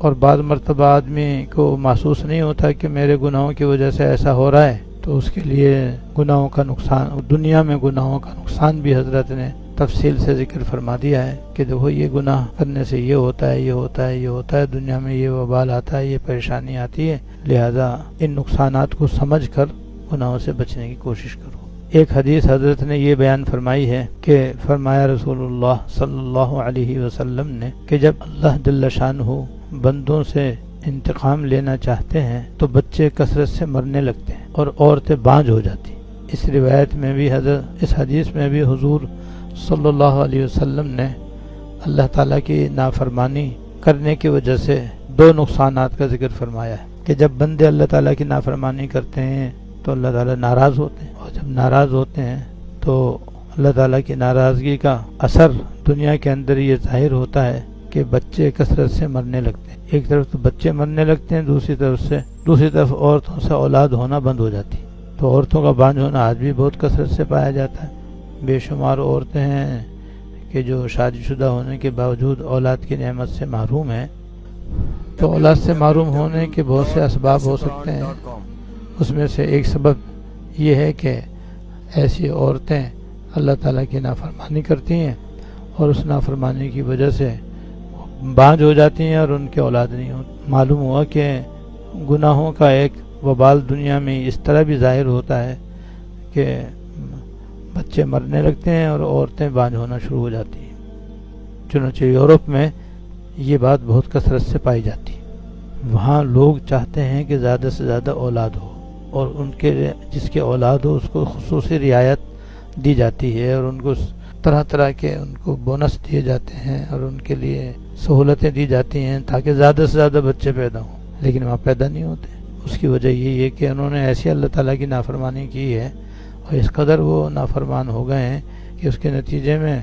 اور بعض مرتبہ آدمی کو محسوس نہیں ہوتا کہ میرے گناہوں کی وجہ سے ایسا ہو رہا ہے، تو اس کے لیے گناہوں کا نقصان، دنیا میں گناہوں کا نقصان بھی حضرت نے تفصیل سے ذکر فرما دیا ہے کہ دیکھو یہ گناہ کرنے سے یہ ہوتا ہے، یہ ہوتا ہے، یہ ہوتا ہے، دنیا میں یہ وبال آتا ہے، یہ پریشانی آتی ہے، لہذا ان نقصانات کو سمجھ کر گناہوں سے بچنے کی کوشش کرو۔ ایک حدیث حضرت نے یہ بیان فرمائی ہے کہ فرمایا رسول اللہ صلی اللہ علیہ وسلم نے کہ جب اللہ جل شانہ بندوں سے انتقام لینا چاہتے ہیں تو بچے کثرت سے مرنے لگتے ہیں اور عورتیں بانجھ ہو جاتی ہیں۔ اس روایت میں بھی اس حدیث میں بھی حضور صلی اللہ علیہ وسلم نے اللہ تعالیٰ کی نافرمانی کرنے کی وجہ سے دو نقصانات کا ذکر فرمایا ہے کہ جب بندے اللہ تعالیٰ کی نافرمانی کرتے ہیں تو اللہ تعالیٰ ناراض ہوتے ہیں، اور جب ناراض ہوتے ہیں تو اللہ تعالیٰ کی ناراضگی کا اثر دنیا کے اندر یہ ظاہر ہوتا ہے کہ بچے کثرت سے مرنے لگتے ہیں۔ ایک طرف تو بچے مرنے لگتے ہیں، دوسری طرف عورتوں سے اولاد ہونا بند ہو جاتی ہے۔ تو عورتوں کا بانجھ ہونا آج بھی بہت کثرت سے پایا جاتا ہے۔ بے شمار عورتیں ہیں کہ جو شادی شدہ ہونے کے باوجود اولاد کی نعمت سے محروم ہیں۔ تو اولاد سے محروم ہونے کے بہت سے اسباب ہو سکتے ہیں، اس میں سے ایک سبب یہ ہے کہ ایسی عورتیں اللہ تعالیٰ کی نافرمانی کرتی ہیں اور اس نافرمانی کی وجہ سے بانجھ ہو جاتی ہیں اور ان کے اولاد نہیں ہوتی۔ معلوم ہوا کہ گناہوں کا ایک وبال دنیا میں اس طرح بھی ظاہر ہوتا ہے کہ بچے مرنے لگتے ہیں اور عورتیں بانجھ ہونا شروع ہو جاتی ہیں۔ چنانچہ یورپ میں یہ بات بہت کثرت سے پائی جاتی ہے۔ وہاں لوگ چاہتے ہیں کہ زیادہ سے زیادہ اولاد ہو، اور ان کے جس کے اولاد ہو اس کو خصوصی رعایت دی جاتی ہے، اور ان کو طرح طرح کے ان کو بونس دیے جاتے ہیں اور ان کے لیے سہولتیں دی جاتی ہیں تاکہ زیادہ سے زیادہ بچے پیدا ہوں، لیکن وہاں پیدا نہیں ہوتے۔ اس کی وجہ یہ ہے کہ انہوں نے ایسی اللہ تعالیٰ کی نافرمانی کی ہے اور اس قدر وہ نافرمان ہو گئے ہیں کہ اس کے نتیجے میں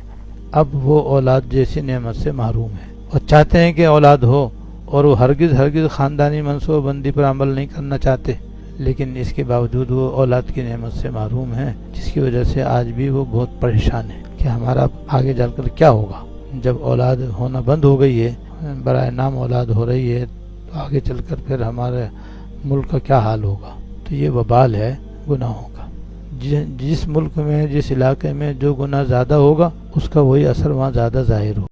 اب وہ اولاد جیسی نعمت سے محروم ہیں، اور چاہتے ہیں کہ اولاد ہو، اور وہ ہرگز خاندانی منصوبہ بندی پر عمل نہیں کرنا چاہتے، لیکن اس کے باوجود وہ اولاد کی نعمت سے محروم ہیں، جس کی وجہ سے آج بھی وہ بہت پریشان ہیں کہ ہمارا آگے چل کر کیا ہوگا۔ جب اولاد ہونا بند ہو گئی ہے، برائے نام اولاد ہو رہی ہے، تو آگے چل کر پھر ہمارے ملک کا کیا حال ہوگا۔ تو یہ وبال ہے گناہوں کا۔ جس ملک میں، جس علاقے میں جو گناہ زیادہ ہوگا اس کا وہی اثر وہاں زیادہ ظاہر ہوگا۔